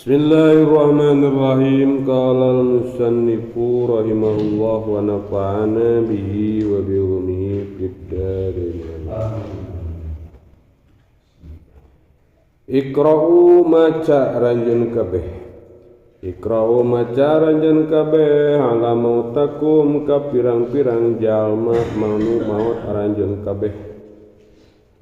Bismillahirrahmanirrahim. Qala al-musannifu rahimahullah wa nafa'ana bihi wa bi ulumihi fid dharain. Iqra'u maca ranjeun kabeh. Iqra'u maca ranjeun kabeh ala mautakum ka pirang-pirang jalma manu maut ranjeun kabeh.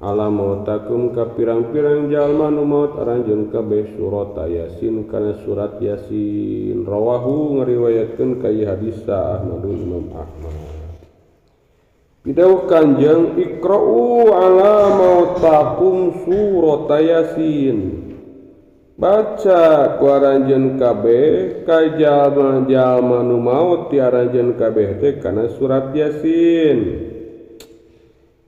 Ala mautakum ka pirang-pirang jalma nu maut aranjeun kabeh surat Yasin kana surat Yasin. Rawahu ngariwayatkeun ka ieu hadis sa Ahmad Imam Ahmad. Pidawuh Kanjeng Iqra'u ala mautakum surat Yasin. Baca ku aranjeun kabeh ka jalma-jalma nu maut ti aranjeun kabeh teh kana surat Yasin.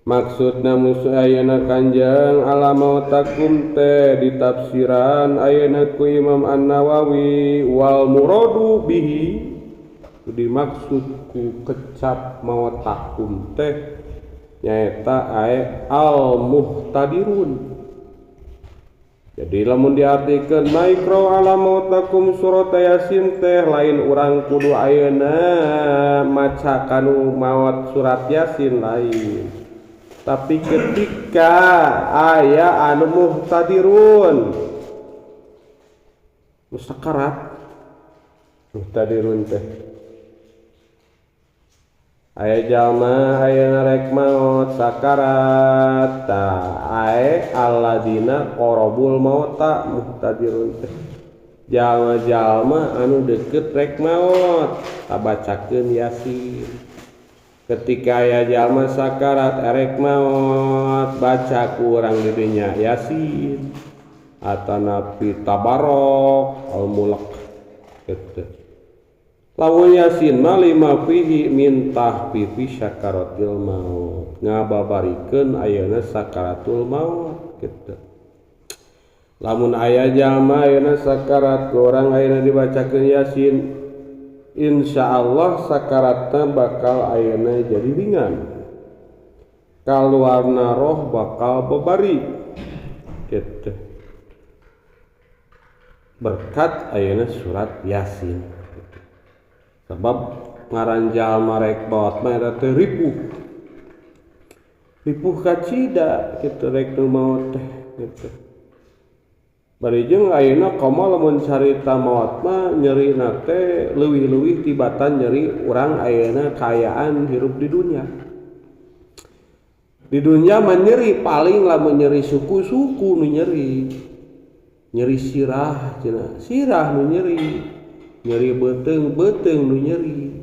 Maksudna ayeuna Kanjeng ala mautakum teh ditafsiran ayeuna ku Imam An-Nawawi wal muradu bihi dimaksud ku kecap mautakum teh nyaeta al muhtadirun. Jadi lamun diartikeun maikro ala mautakum surat Yasin teh lain urang kudu ayeuna maca kanu maot surat Yasin lain. Tapi ketika aya anu muhtadirun musakarat muhtadirun teh aya jalma aya rek maut sakarat aya alladina qarabul mauta muhtadirun teh jalma-jalma anu deukeut rek maut tabacakeun Yasin. Ketika aya jalma sakarat erek maut baca ku urang di dinya Yasin atanapi tabarok al-mulk kitu. Lamun Yasin mah lima fihi min tahfifi sakaratil maut ngababarikeun ayeuna sakaratul maut kitu. Lamun aya jalma ayeuna sakarat ku urang ayeuna dibacakeun Yasin, insyaallah sakaratna bakal ayeuna jadi ringan. Kaluarna roh bakal babari gitu. Berkat ayeuna surat Yasin. Sebab ngaran jalma rek baot mah eta teh ripuh. Ripuh kacida kitu rek nu maot teh gitu. Bari jeung ayeuna komo lamun carita maot mah nyerina teh leuwih-leuwih tibatan nyeri urang ayeuna kaayaan hirup di dunia. Di dunia mah nyeri paling lamun nyeri suku-suku nu nyeri. Nyeri sirah cenah, sirah nu nyeri. Nyeri beuteung nu nyeri.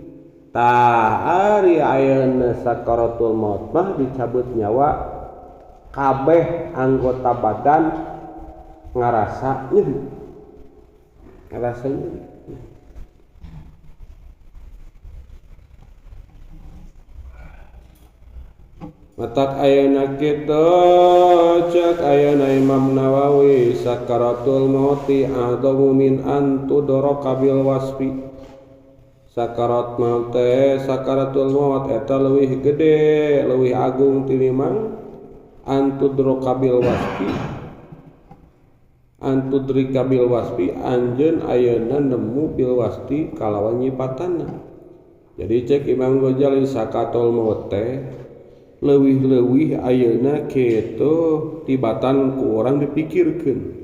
Tah ari ayeuna sakaratul maut mah dicabut nyawa kabeh anggota badan ngarasa nyeri. Matak ayeuna kitu cek ayeuna Imam Nawawi sakaratul mauti adamu min an tudraka bil wasfi. Sakarat maut teh sakaratul maut eta leuwih gede leuwih agung tinimbang an tudraka bil wasfi. Antudrika bil wasfi anjeun ayeuna nemu bil wasfi kalawan nyipatanna. Jadi cek Imam Ghazali sakatul maut teh leuwih-leuwih ayeuna kitu tibatan ku urang dipikirkeun.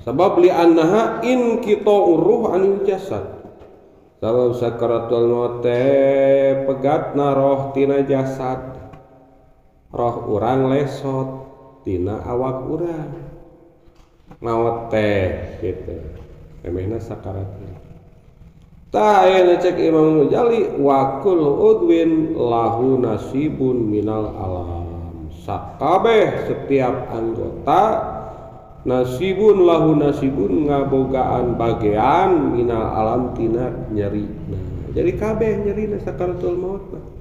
Sabab li annaha in kita uruh anil jasad. Sabab sakaratul maut teh pegatna roh tina jasad. Roh urang lesot tina awak urang. Maot teh kitu. Emehna sakaratna. Ta ayeuna cek Imam Ghazali wa kullu udwin lahu nasibun minal alam. Sakabeh setiap anggota nasibun lahu nasibun ngabogaan bagean minal alam tina nyeri. Nah, jadi kabeh nyerina sakaratul maut mah.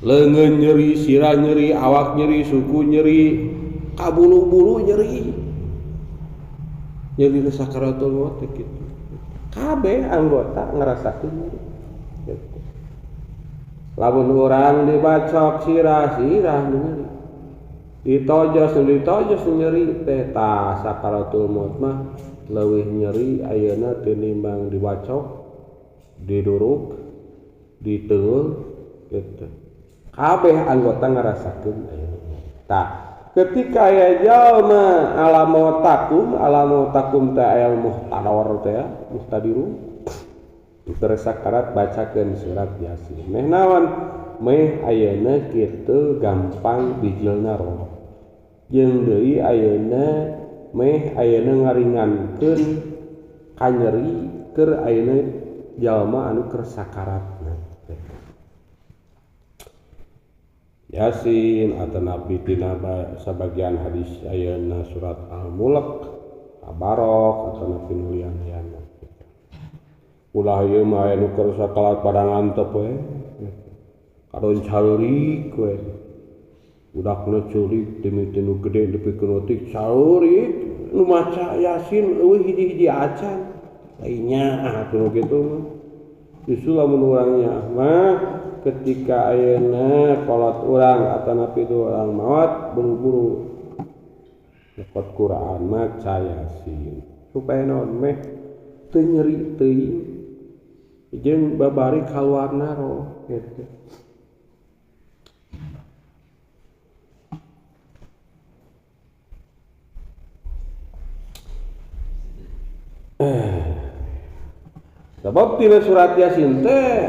Leungeun nyeri, sirah nyeri, awak nyeri, suku nyeri, kabulu-bulu nyeri. Nyeri sakaratul maut kitu. Kabeh anggota ngarasakeun nyeri. Gitu. Lamun urang dibacok sirah nyeri. ditojos nyeri teh tah sakaratul maut mah leuwih nyeri ayeuna tinimbang dibacok, diduruk, diteul gitu. Kabeh anggota ngarasakeun ayeuna. Tah ketika aya jalma alamotakum teh aya muhtador teh muhtadiru terus sakarat bacakeun surat Yasin. Meh naon? Meh ayeuna kitu gampang bijilna roh. Jeung deui ayeuna meh ayeuna ngaringankeun kanyeri keur ayeuna jalma anu keur sakaratna. Yasin atau nabi tina sebagian hadis ayeuna surat Al-Mulk, Tabarok atau nabi nulian-lianna. Ulah ieu mah anu keur sakalat pada ngantep we. Karon calurik we. Budakna culik timiti nu gede dipikeun otik calurik nu maca Yasin eueuh hiji-hiji acan. Lainnya atuh kitu mah. Justru lamun urangnya mah ketika ayeuna kolot urang atau napi itu orang maut buru-buru nyekot Quran maca Yasin supaya naon meh teu nyeri teuing jeung babari kaluarna roh gitu. Sebab tina surat Yasin teh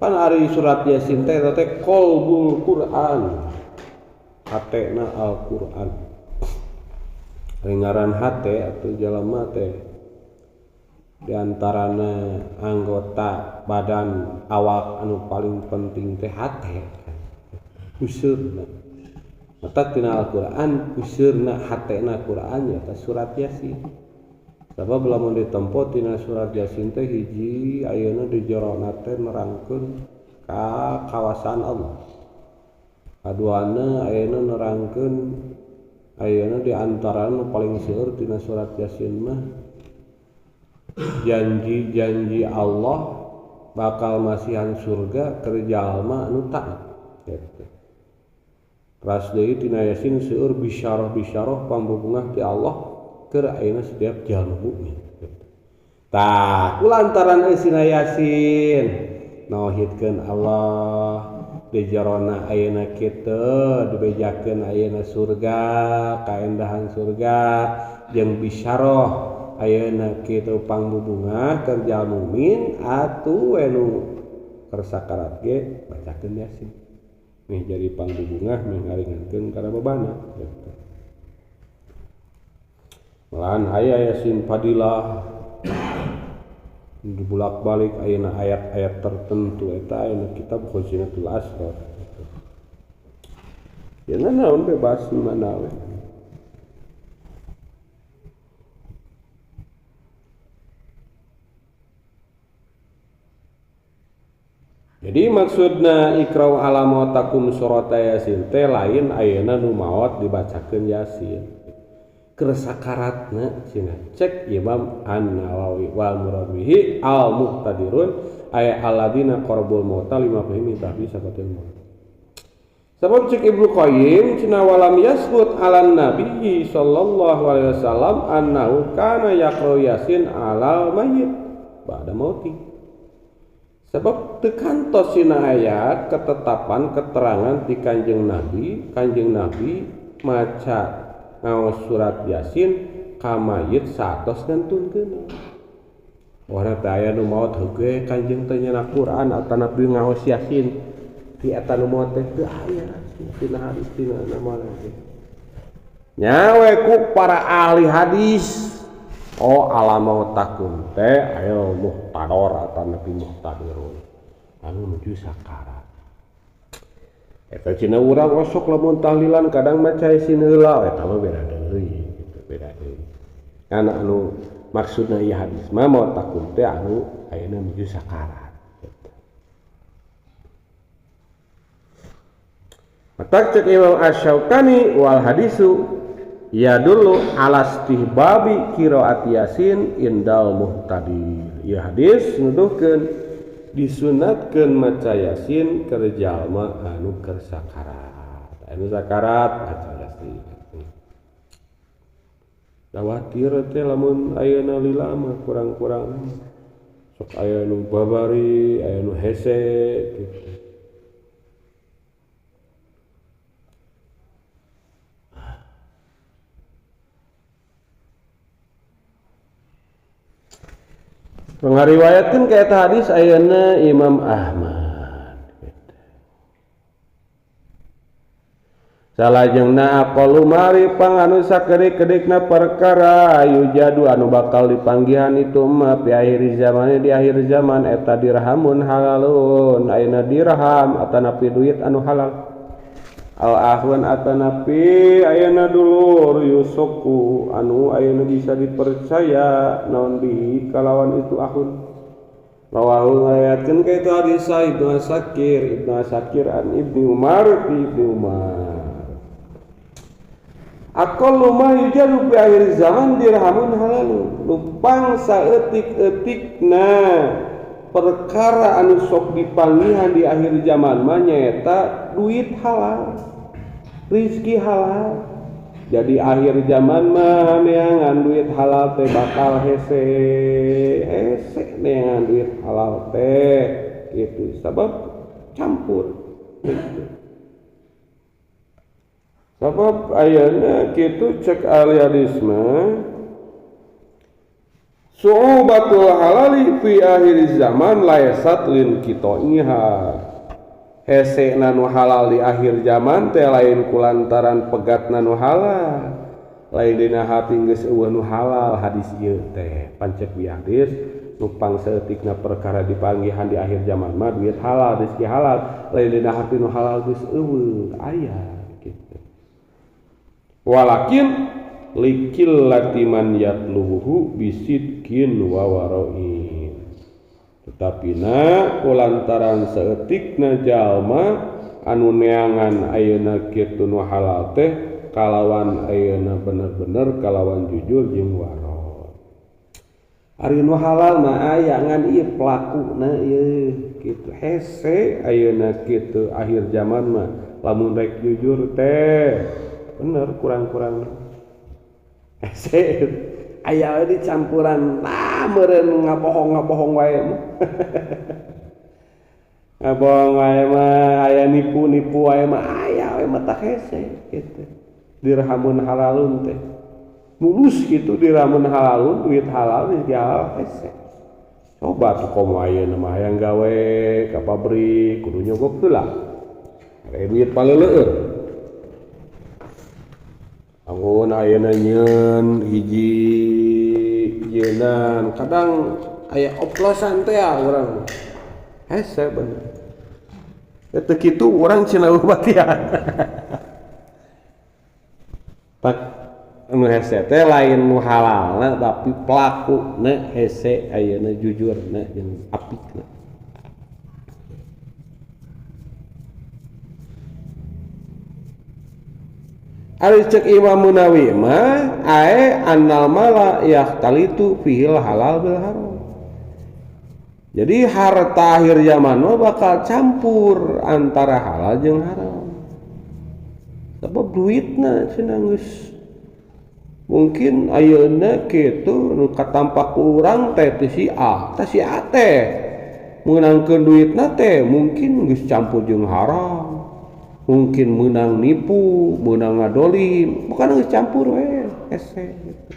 pan ari surat Yasin teh qalbul Quran, hatena Al-Quran. Ngaran hate atau jalema teh diantarana anggota badan awak anu paling penting teh hate. Usurna mata tina Al-Quran, usurna hatena Quran nya surat Yasin. Sabab lamun ditempo tina surat Yasin teh hiji ayeuna di jerona teh nerangkeun ka kawasan Allah. Kaduana ayeuna nerangkeun ayeuna di antara nu paling seueur tina surat Yasin mah janji-janji Allah bakal masihan surga keur jalma anu taat. Ras deui tina Yasin seueur bisyarah pambubungah ti Allah keur ayeuna setiap jalma mukmin. Tah kulantaran eusina Yasin nauhidkeun Allah di jerona ayeuna kitu dibejakeun ayeuna surga, kaendahan surga jeung bisyarah ayeuna kitu pangbubungah keur jalma mukmin atuh we nu keur sakarat ge bacakeun Yasin. Nih jadi pangbubungah meh ngaringankeun kana bebanna gitu. Malahan aya Yasin fadilah dibulak-balik ayeuna ayat-ayat tertentu eta ayeuna kitab Khazinatul Asrar. Ya naon bebas mana we. Jadi maksudna ikrau alamotakum surat Yasin teh lain ayeuna nu maot dibacakeun Yasin. Keur sakaratna cenah cek Imam An-Nawawi wal murad bihi al muqtadirun ay alladzina qarabul mauta lima fahimi tahbi sabatul maut. Sabab cek Ibnu Qayyim cenah walam yasbut alan nabi sallallahu alaihi wasallam annahu kana yaqra Yasin alal mayyit ba'da mauti. Sebab teu kantos cenah ayat ketetapan keterangan ti Kanjeng Nabi maca ngaos surat Yasin ka mayit satos ngantunkeun. Ora teh aya nu maot heuge Kanjeng teh nyana Quran atawa nabi ngaos Yasin ti eta nu maot teh teu aya tina hadis tina nama lagi. Nyawe ku para ahli hadis alamautakum teh aya muhtador atawa nabi muhtadirun anu nuju sakarat. Eta cenah urang osok lamun tahlilan kadang maca Yasin heula eta mah beda deui gitu, beda deui. Kana anu maksudna ieu hadis mah takum teh anu ayeuna menuju sakarat gitu. Mata cek Imam Asy-Syaukani wal hadisu ya dulu ala istihbabi qiraat Yasin indal muhtadir. Ieu hadis nuduhkeun disunatkeun maca Yasin keur jalma anu keur sakarat. anu sakarat pasti khawatir teh lamun ayeuna lila mah kurang-kurang sok aya nu babari aya nu hese gitu. Pangariwayatkeun ka eta hadis ayeuna Imam Ahmad gitu. Salajengna aqalu mari panganu sakedik-kedikna perkara yujadu anu bakal dipanggihan itu mah di akhir zaman eta dirhamun halalun ayeuna dirham atanapi duit anu halal al ahwan atanapi ayeuna dulur yusuku anu ayeuna bisa dipercaya naon bihi kalawan itu ahun rawahu ngayatkeun ka itu hadis Ibnu Sakir an Ibnu Umar aqallu ma yujadu fi akhir zaman dirhamun halalun lupang saeutik-eutikna perkara anu sok dipanggihan di akhir zaman mah nyaeta duit halal, rizki halal. Jadi akhir zaman mah neangan duit halal teh bakal hese neangan duit halal teh gitu sebab campur gitu. Sebab ayeuna kitu cek ahli hadis mah su'ubatul halali fi akhir zaman laysat lin qito'iha hese nu halal di akhir zaman teh lain kulantaran pegatna nu halal lain dina hati geus eueuh nu halal hadis ieu teh pancek bi hadis nu pangsaeutikna perkara dipanggihan di akhir zaman mah duit halal rezeki halal lain dina hati nu halal geus eueuh aya kitu walakin likil latiman yatluhu bisidkin wa waroin tetapi na kulantaran seetikna jalma anu neangan ayeuna kitu nu halal teh kalawan ayeuna bener-bener kalawan jujur jeung waro ari nu halal mah aya ngan ieu pelakuna ieu kitu hese ayeuna kitu akhir zaman mah lamun rek jujur teh bener kurang-kurang hese aya di campuran meureun ngabohong wae mah ngabohong wae mah aya nipu wae mah aya we mah tak hese kitu dirhamun halalun teh mulus kitu dirhamun halalun duit halal rezeki halal hese coba tuh komo ayeuna mah hayang gawe ka pabrik kudu nyogok heula aya duit paleleueur anggun ayeuna nyeun hiji jeunan kadang aya oplosan teh urang hese bener eta kitu urang cenah batian tak anu hese teh lain nu halalna tapi pelakuna hese ayeuna jujurna jeung apikna ari cek Imam Munawi mah ae annal mala yahtalitu fihil halal bil haram. Jadi harta akhir zaman mah bakal campur antara halal jeung haram. Sebab duitna cenah geus mungkin ayeuna kitu nu katampak ku urang teh si A, si A teh meunangkeun duitna teh mungkin geus campur jeung haram. Mungkin menang nipu, menang ngadolim, bukan geus campur we hese gitu.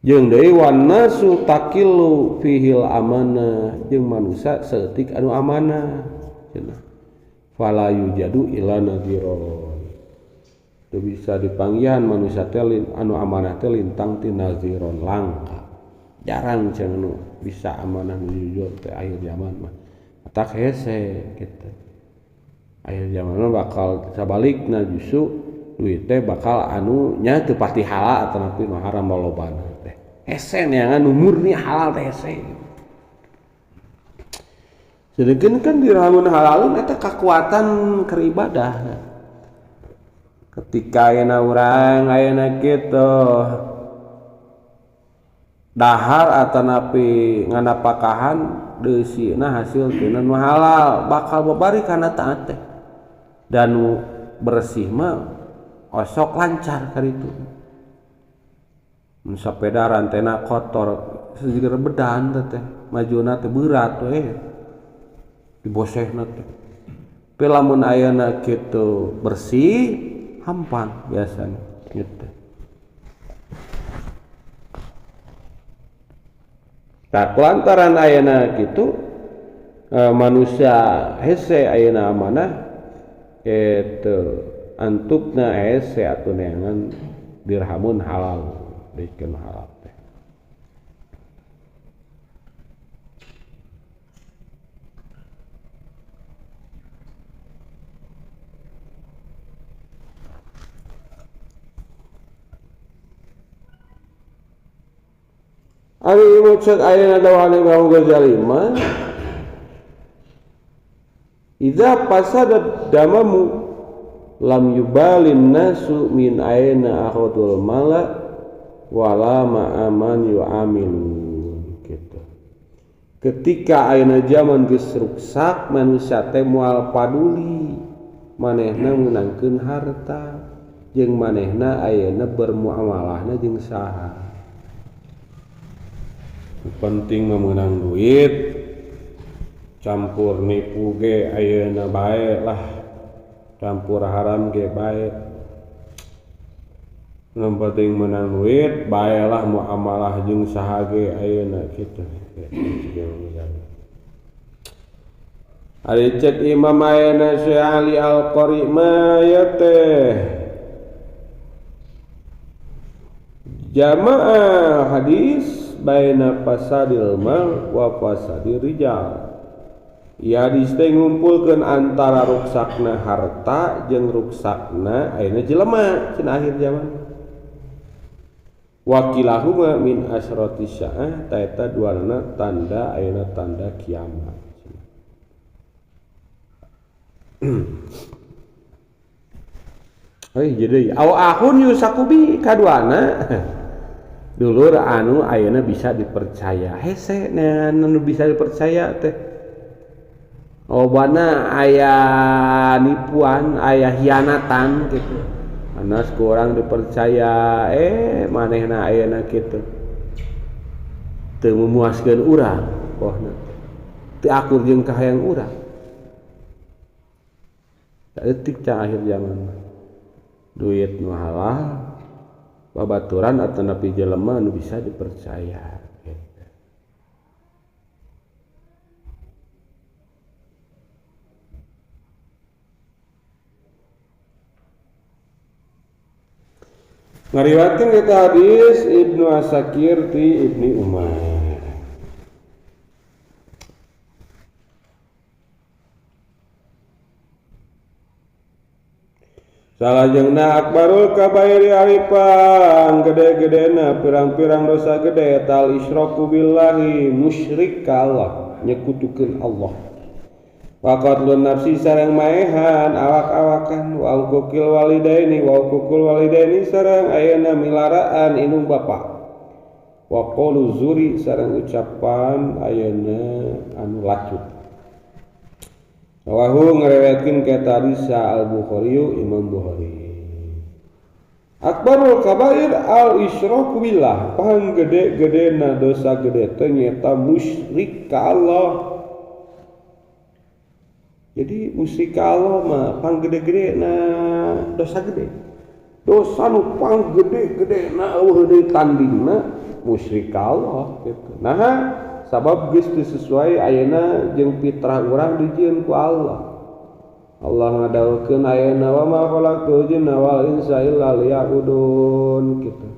Jeung deui wan nasu taqilu fihil amanah, jeung manusia saeutik anu amanah cenah. Fala yujadu ila nadhiron. Teu bisa dipanggihan manusia teh anu amanah teh lintang ti nadhiron langka. Jarang cenah nu bisa amanah nu jujur teh akhir zaman mah. Tak hese kitu. Akhir zaman bakal sabalikna justru duit teh bakal anu nya teu pasti halal atanapi nu haram lolobana teh hese neangan umurni halal teh hese sedengkeun kan dirhamun halalun eta kakuatan keur ibadah ketika ayeuna urang ayeuna kitu dahar atanapi nganapakahan deusina hasil tina nu halal bakal babari kana taat teh dan bersih mah osok lancar kali itu. Sepeda rantena kotor sejeger bedan teh majuna teh berat we dibosehna teh. Tapi lamun ayeuna kitu bersih hampan biasanya gitu. Tak lantaran ayeuna kitu manusia hese ayeuna amanah itu antukna hese atuh neangan dirhamun halal dikeun halal teh. Ari mucak ayeuna dawuh Imam Ghazali mah idza fasada damamu lam yubalin nasu min aina akhadul mala wala ma'aman yu'amilun gitu. Ketika ayeuna zaman geus ruksak manusia teh moal paduli manehna meunangkeun harta jeung manehna ayeuna bermuamalahna jeung saha. Penting memenang duit campur nipu ge ayeuna bae lah, campur haram ge bae. Nu penting menang duit bae lah muamalah jeung saha ge ayeuna kitu. Ari cek Imam ayeuna Syekh Ali Al-Qari mah ya teh jamaah hadis baina fasadil mal wa fasadir rijal. Ya teh ngumpulkeun antara ruksakna harta jeung ruksakna ayeuna jelema cenah akhir zaman. Wakilahuma min asyrati syaah taeta duana tanda ayeuna tanda kiamat. Jadi ahun yusakubi kaduana dulur anu ayeuna bisa dipercaya hese anu bisa dipercaya teh obana aya nipuan aya hianatan gitu anas kurang dipercaya manehna ayeuna kitu teu memuaskeun urang pohna teu akur jeung kahayang urang saeutik ca akhir zaman duit nu halal babaturan atau napi jelema anu bisa dipercaya gitu. Ngariwatkeun eta hadis Ibnu Asakir ti Ibni Umar. Salajengna akbarul kabairi arifan gede-gedena pirang-pirang dosa gede tal isyraku billahi musyrik ka Allah nyekutukeun Allah. Waqatlun nafsi sareng maehan awak-awakan wa uqul walidaini sareng ayeuna milaraan indung bapa. Wa qaulu zuri sareng ucapan ayeuna anu lacut. Wahu ngeriwayatkeun ka hadis Al-Bukhari Imam Bukhari. Akbarul kabair al-isyraku billah, panggede-gedena dosa gede teh nyata musyrik ka Allah. Jadi musyrik ka Allah mah panggede-gedena dosa gede. Dosa nu panggede-gedena eueuh deui tandingna musyrik ka Allah gitu. Nah, sabab geus teu sesuai ayeuna jeung fitrah urang dijieun ku Allah. Allah ngadawukeun ayeuna wa ma khalaqtul jinna wal insa illa liya'budun kitu.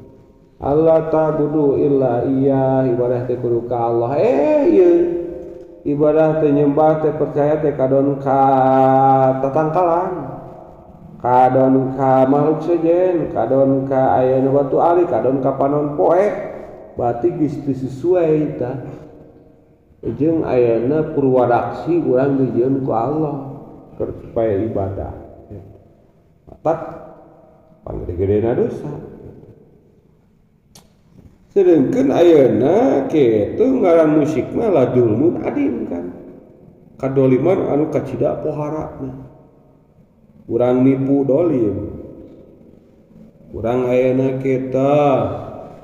Allah ta'budu illa iyyah ibadah teh kudu ka Allah. Ieu ibadah teh nyembah teh percaya teh kadon ka tatangkalan. Kadon ka makhluk sejen, kadon ka ayeuna batu ali, kadon ka panon poe. Berarti geus teu sesuai tah. Jeung ayeuna purwadaksi urang dijieun ku Allah supaya ibadah. Matak panggede-gedena dosa. Sedengkeun ayeuna kitu ngaran musyrik mah la julmun adim kan. Kadoliman anu kacida poharana. urang nipu dolim, urang ayeuna kita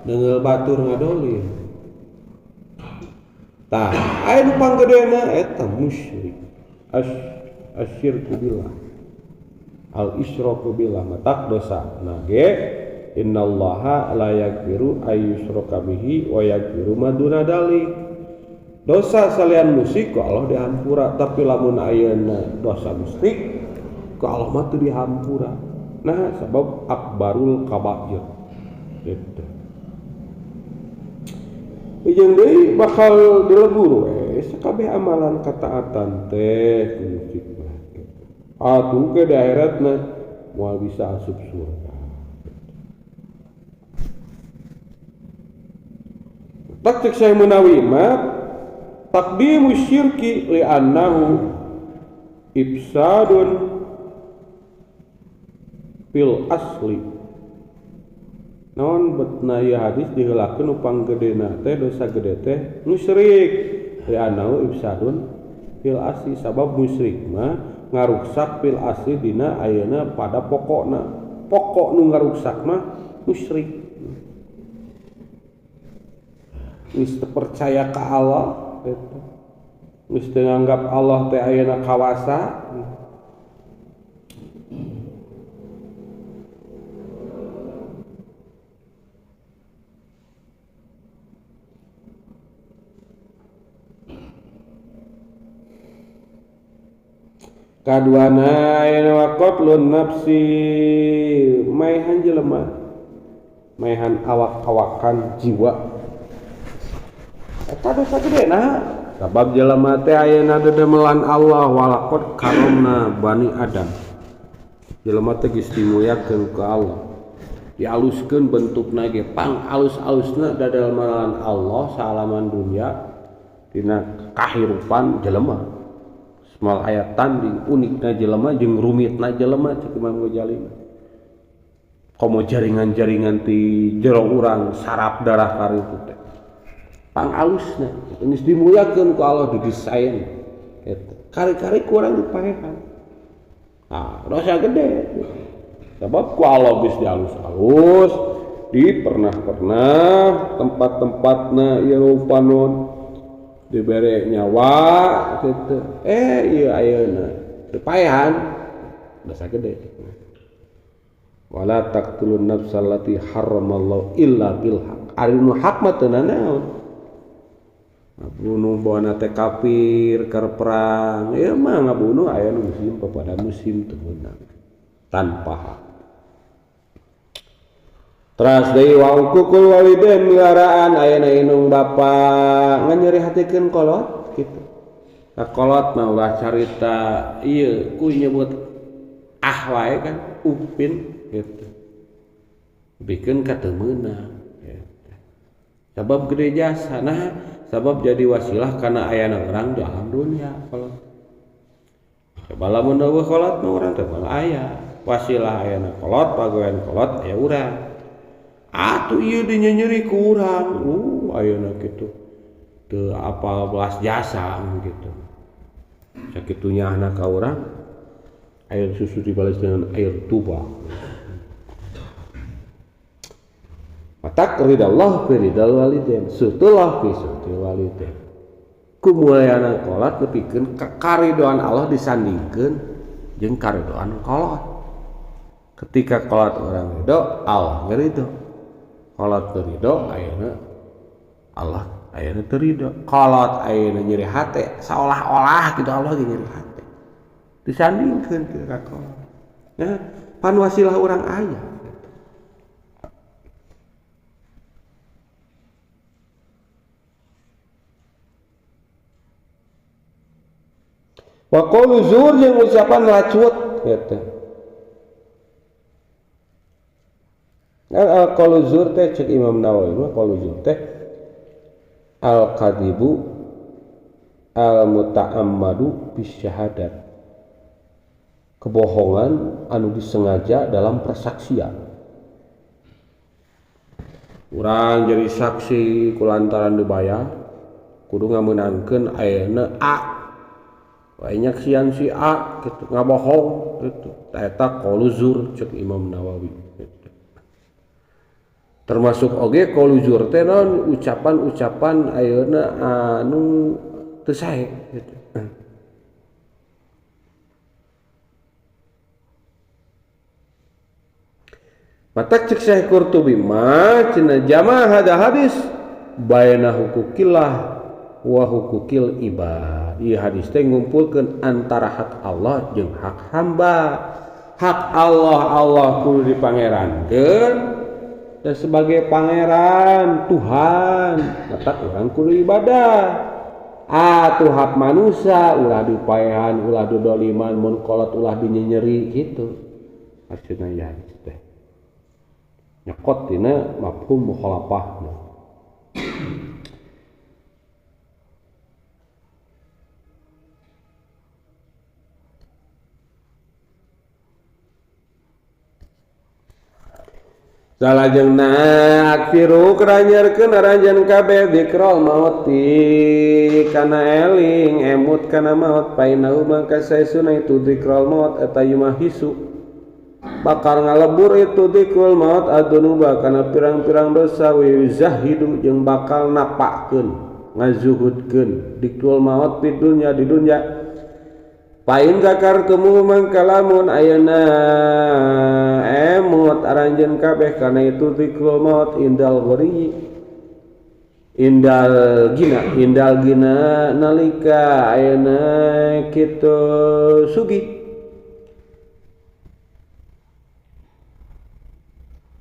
neungeul batur ngadolim. Tah aya nu panggedena eta musyrik, asyirku billah, al isyraku billah, matak dosa nage. Innallaha la yaghfiru ayyushraka bihi wa yaghfiru ma duna dzalik. Dosa salian musyrik ku Allah dihampura, tapi lamun ayeuna dosa musyrik ku Allah mah teu dihampura. Nah, sabab akbarul kabair. Gitu. Jeung deui bakal dilebur we sakabeh amalan kataatan teh ku musyrik mah. Atuh ke di akhiratna moal bisa asup surga. Tak cek saya menawi mah taqdimu syirki li'annahu ifsadun fil asli. Naon betna ieu hadis diheulakeun upang gedena teh dosa gede teh musyrik li'annahu ifsadun fil asli, sabab musyrik mah ngaruksak fil asli dina ayeuna pada pokokna. Pokok nu ngaruksak mah musyrik. Geus teu percaya ka Allah eta. Geus teu nganggap Allah teh ayeuna kawasa. Kaduana aya waqatlun nafsi, maehan jelema, maehan awak-awakan jiwa. Eta dosa gedena, sabab jelema teh ayeuna dedemelan Allah walaqad karomna bani Adam. Jelema teh geus dimuliakeun ku Allah. Dialuskeun bentukna ge pang alus-alusna dademelan Allah saalaman dunya dina kahirupan jelema. Semal aya tanding unikna jelema jeung rumitna jelema cek Imam Ghazali. Komo jaringan-jaringan ti jero urang saraf darah karitu teh. Pang alusna geus dimuliakeun ku Allah didesain eta. Kari-kari ku urang dipaehan. Nah, dosa gede. Sebab ku Allah geus dialus-alus, di pernah tempat-tempatna ieu rupanon dibere nyawa gitu. Ieu ayeuna teu paehan dosa gede. Wala taqtulun nafsal lati harramallahu illa bil haq. Ari nu hak mah teu naon. Ngabunuh bawana teh kafir keur perang, ieu mah ngabunuh aya nu muslim pada muslim teu meunang tanpa hak. Teras deui wa uququl walidain milaraan ayeuna indung bapa nganyerihatikeun kolot kitu. Kolot mah ulah carita ieu ku nyebut wae kan upin gitu. Bikeun ka teu meunang gitu. Sabab gede jasa, nah sabab jadi wasilah kana ayana urang di alam dunia kolot. Coba lamun eueuh kolot mah urang teh aya wasilah ayana kolot pagawean kolot aya urang. Atuh ieu dinyenyeri ku urang, ayeuna kitu teu apal belas jasa gitu. Sakitunya anak ka urang, air susu dibalas dengan air tuba. Matak ridallah fi ridal walidain, sutullah fi sutul walidain. Kumuliaan kolot nepikeun karidoan Allah disandingkeun jeung karidoan kolot. Ketika kolot orang ridho, Allah ngerido. Kolot teu ridho ayeuna Allah ayeuna teu ridho. Kolot ayeuna nyeri hate seolah-olah gitu Allah ge nyeri hate. Disandingkeun ka kolot. Nah, pan wasilah urang aya. Wa qaulu zur jeung ucapan lacut gitu. Al-qaulu zur teh cek Imam Nawawi mah qaulu zur teh al-kadibu al-muta'ammadu bisyahadat. Kebohongan anu disengaja dalam persaksian. Urang jadi saksi kulantaran dibayar kudu ngameunangkeun ayeuna A banyak sian si A gitu ngabohong gitu eta qaulu zur cek Imam Nawawi gitu. Termasuk oge qaulu zur teh naon ucapan-ucapan ayeuna anu teu sae gitu. Matak cek Syekh Qurtubi mah cenah jama hada hadis baina hukukillah wa hukukil ibad. Ieu hadis teh ngumpulkeun antara hak Allah jeung hak hamba. Hak Allah kudu dipangerankeun dan sebagai pangeran Tuhan matak urang kudu ibadah. Atuh hak manusia ulah dipaehan ulah didoliman mun kolot ulah dinyenyeri gitu. Maksudna ya teh nyekot tina mafhum mukhalafah. Salajengna akfiru keranyerkeun aranjeun kabeh dzikrul mauti kana eling emut kana maut painahu mangka saesuna itu dzikrul maut eta yumahisu bakal ngalebur itu dzikrul maut adunuba kana pirang-pirang dosa wa zahidu jeung bakal napakeun ngazuhudkeun dzikrul maut di dunya pain zakartumu mangka lamun ayeuna emut aranjeun kabeh kana itu dzikrul maut indal gina nalika ayeuna kitu sugih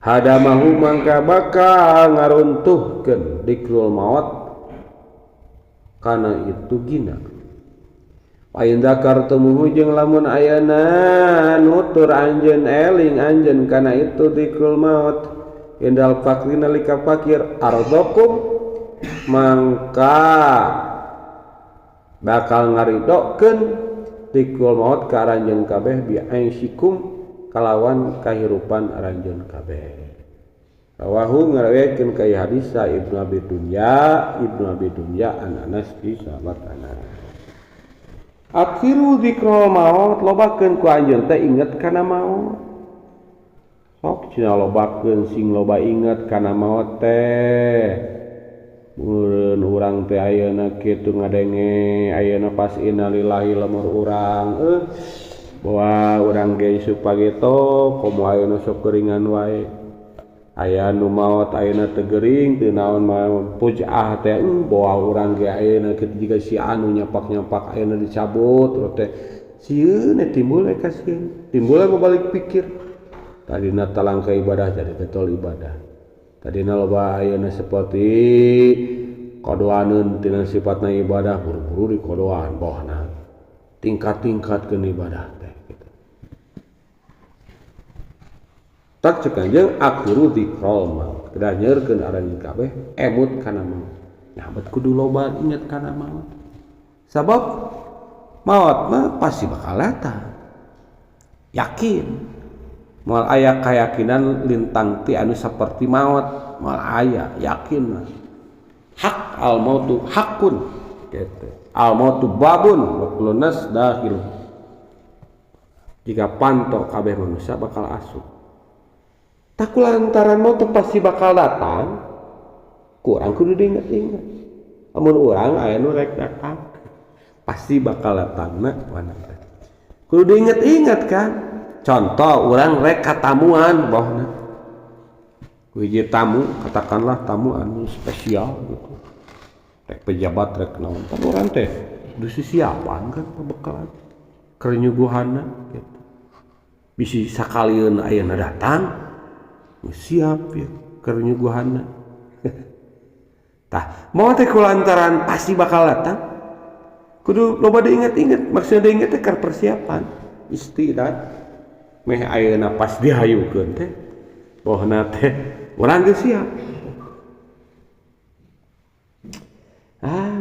hadamahu mangka bakal ngaruntuhkeun dzikrul maut kana itu gina pain zakartumuhu jeung lamun ayeuna nutur anjeun eling anjeun kana itu dzikrul maut indal fakri nalika fakir arzakum mangka bakal ngaridokeun dzikrul maut ka aranjeun kabeh bi aisyikum kalawan kahirupan aranjeun kabeh. Rawahu ngarawekeun ka hadis Ibnu Abi Dunya an Anas fi sahabat Anas. Akhiru dzikrul maut lobakeun ku anjeun teh inget kana maut. Sok cenah lobakeun sing loba inget kana maut teh. Meureun urang teh ayeuna kitu ngadenge ayeuna pas innalillahi lamur urang bahwa urang ge supageto komo ayeuna sok geuringan wae aya nu maot ayeuna teu geuring teu naon mah pujaah teh bahwa urang ge ayeuna kitu jiga si anu nyapak-nyapak ayeuna dicabut terus teh sieun timbul ka sieun timbul balik pikir tadina talangka ibadah jadi betul ibadah tadina loba ayeuna seperti kodoaneun tina sifatna ibadah buru-buru dikodoan bohna tingkat-tingkatkeun ibadah tak cek anjeun akhiru dzikrul maut kedah nyeurkeun aranjeun kabeh emut kana maut nah bet kudu loba inget kana maut sabab maut mah pasti bakal datang yakin moal aya kayakinan lintang ti anu saperti maut moal aya yakin hak al mautu hakun kitu al mautu babun wa kullu nas dakhil jika panto kabeh manusia bakal asup tak kulantaran mau tuh pasti bakal datang kurang kudu diinget-inget amun urang aya nu rek datang pasti bakal datang na mana kudu diinget-inget kan contoh urang rek katamuan bohna hiji tamu katakanlah tamu anu spesial gitu rek pejabat rek naon tapi urang teh dusi siapan kan pabekalan keur nyuguhanna gitu bisi sakalieun ayeuna datang siap ya keur nyuguhanna tah mau teh kulantaran pasti bakal datang kudu loba diinget-inget maksudna diinget teh keur persiapan istidad meh ayeuna pas dihayukeun teh bohna teh urang geus siap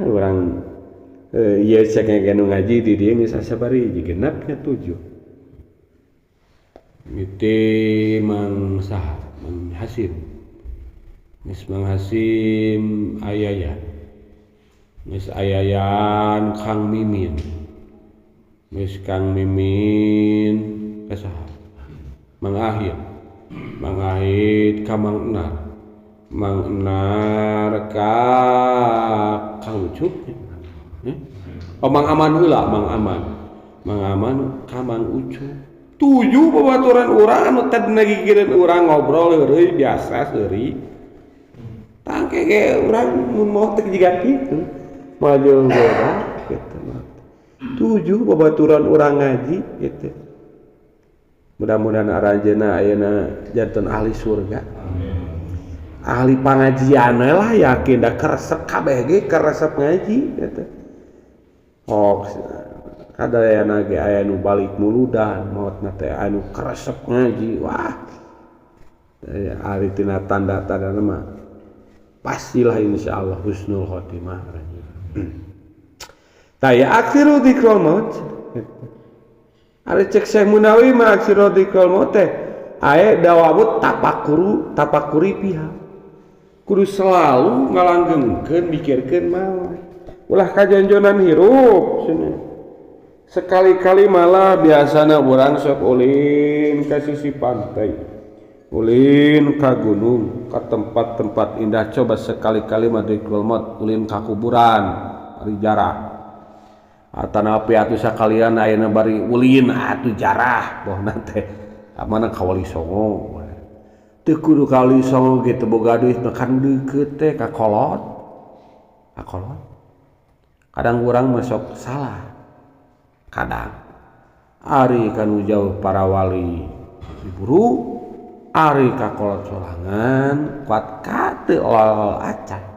urang ieu cek nu ngaji di dieu geus asabari genepnya 7 miti mang saha Mang Hasim geus Mang Hasim ayaya geus ayayan Kang Mimin geus Kang Mimin kasaha Mang Ahid ka Mang Enar ka Kang Ucup oh Mang Aman heula Mang Aman ka Mang Ucup 7 babaturan urang anu tadi ngagigeureun urang ngobrol heureuy biasa seuri tangke ge urang mun mau teh jiga kitu maju beda kitu 7 babaturan urang ngaji gitu. Mudah-mudahan aranjeuna ayeuna janten ahli surga. Ahli pangajian lah yakin da keresep kabeh ge keresep ngaji gitu. Oh kadayana ge aya nu balik muludan maotna teh anu keresep ngaji wah. Ari tina tanda-tanda mah pastilah insyaallah husnul khotimah. Taya akhiru dzikrul maut. Ari cek Syekh Munawi mah akhiru dzikrul maut teh aya dawabut tapakuri pihak. Kudu selalu ngalanggengkeun mikirkeun maut. Ulah kajonjonan hirup cenah. Sekali-kali malah biasana urang sok ulin ka sisi pantai. Ulin ka gunung, ka tempat-tempat indah coba sekali-kali mah dzikrul maut ulin ka kuburan, ari jarah. Atanapi atuh sakalian ayeuna bari ulin atuh jarah bohna teh amana ka Wali Songo teu kudu ka Wali Songo ge teu boga duit kan deukeut teh ka kolot kadang urang mah sok salah kadang ari kanu jauh para wali diburu ari ka kolot sorangan kuat ka teu ol acan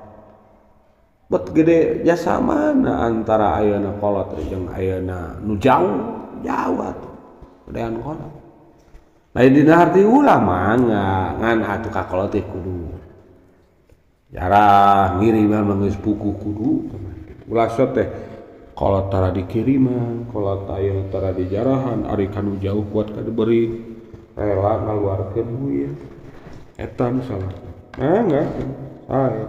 bet gede jasa mana antara ayeuna kolot jeung ayeuna nu jauh atuh gedean kolot lain dina harti ulama ngan atuh ka kolot teh kudu jarah ngiriman geus puguh kudu ulah teh kolot tara dikiriman kolot ayeuna tara dijarahan ari kanu jauh kuat ka diberi rela ngaluarkeun duit eta nu salah enggak sae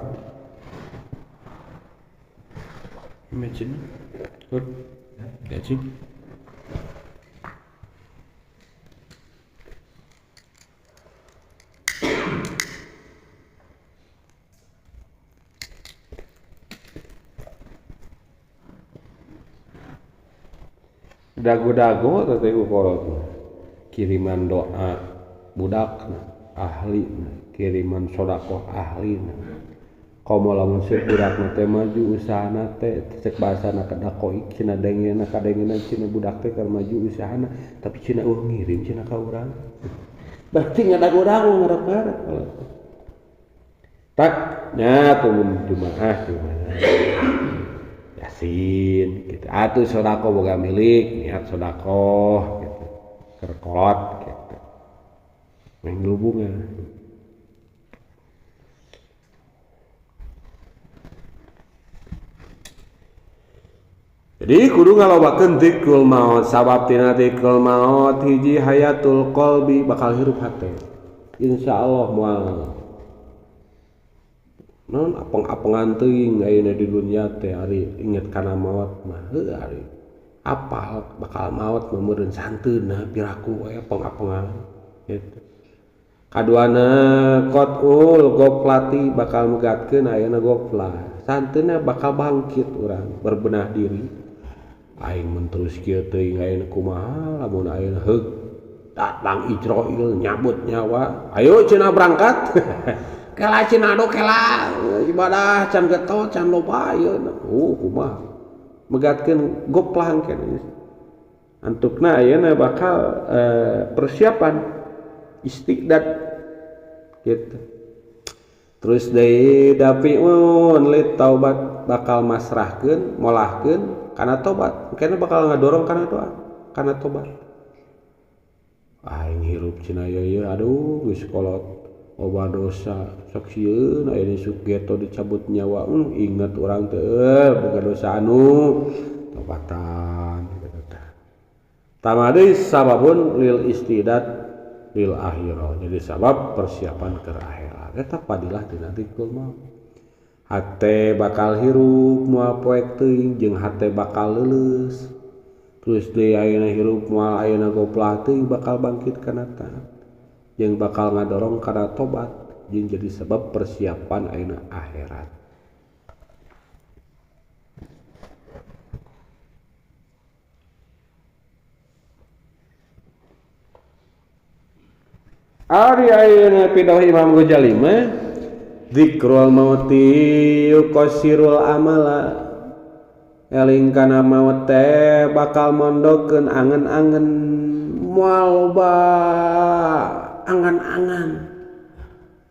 imagine good that's it dago-dago teh ku kolot kiriman doa budak ahli kiriman sedekah ahli komo lamun seuk budak teh maju usahana teh cek bahasana kadakoi cenah dengeuna kadengeuna cenah budak teh keur maju usahana tapi cenah ngirim cenah ka urang berarti ngadago-dago ngarep-ngarep tak nya tuh jumaah yasin gitu atuh sedekah boga milik niat sedekah gitu keur kolot gitu menghubungan. Jadi kudu ngalobakeun dzikrul maut sabab tina dzikrul maut hiji hayatul qalbi bakal hirup hate insyaallah moal non apeng-apengan teuing ayeuna di dunya teh ari inget kana maut mah heuh ari apal bakal maut mah meureun santeunna piraku we apeng-apengan gitu kaduana qatul goflati bakal megatkeun ayeuna goflah santeunna bakal bangkit urang berbenah diri aing mun terus kieu teuing ayeuna kumaha lamun ayeuna heug datang Israil nyabut nyawa ayo cenah berangkat kela cenah ado kela ibadah can getot can loba ayeuna kumaha megatkeun goplang keneh antukna ayeuna bakal persiapan istiqdad gitu terus deui dafiun lit taubat bakal masrahkeun molahkeun kana tobat kena bakal ngadorong kana doa kana tobat aing hirup cenah ieu aduh geus kolot loba dosa sok sieun aya sugeto dicabut nyawa inget urang teh boga dosa anu tobatan gitu tah tamade sababun lil istidad lil akhirah jadi sabab persiapan ke akhirat eta padilah dina dzikrul maut hate bakal hirup moal poek teuing jeung hate bakal leuleus terus deui ayeuna hirup moal ayeuna goplah teuing bakal bangkit kana taat jeung bakal ngadorong kana tobat jeung jadi sebab persiapan ayeuna akhirat. Ari ayeuna pidaho Imam Ghazali mah dzikrul mauti yuqassirul amala. Eling kana maut teh bakal mondokeun angen-angen moal loba angan-angan.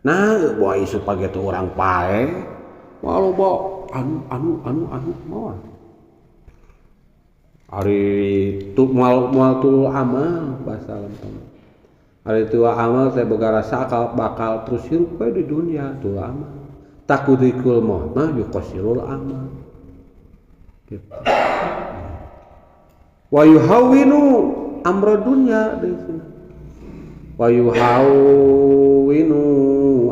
Nah, boy supaya tu orang pae moal loba anu moal. Ari tu moal tu amal bahasa lempeng. Ari tu amal teh boga rasa bakal terus hirup bae di dunia tu amal. Takudikul maut mah yuqassirul amal. Gitu. Wa yuhawwinu amra dunya deui cenah. Wa yuhawwinu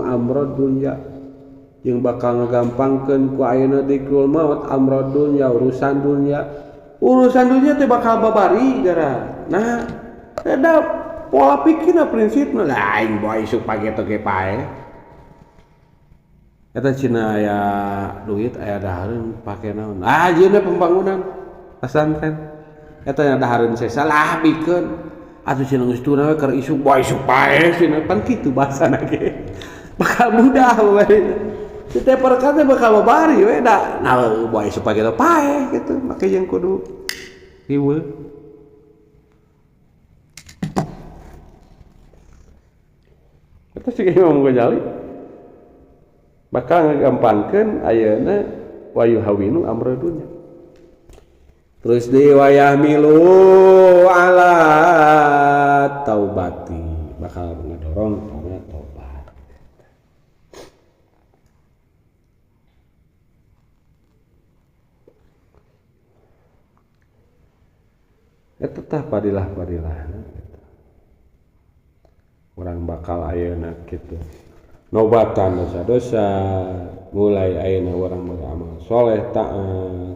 amra dunya jeung bakal ngagampangkeun ku ayeuna dikrul maut amra dunya urusan dunya teh bakal babari gara. Nah, ada pola pikirna prinsipna lain boy supaya kitu ge pae. Eta cenah aya duit aya dahareun pake naon? Ah ajeuna pembangunan pesantren. Eta nya dahareun salah bikeun. Atuh cenah geus tuna we keur isuk boy supaya cenah pan kitu bahasana ge. Bakal mudah we. Setiap perkara bakal babari we da. Nah boy supaya kitu pae kitu. Make jeung kudu riweuh. Eta sih Imam Ghazali bakal ngagampangkeun ayeuna wa yuhawinu amra dunya. Terus di wayah milu ala taubati bakal ngedorong kana tobat. Eta tah padilah urang bakal ayeuna kitu. Nobatan dosa-dosa mulai ayeuna urang beramal soleh taat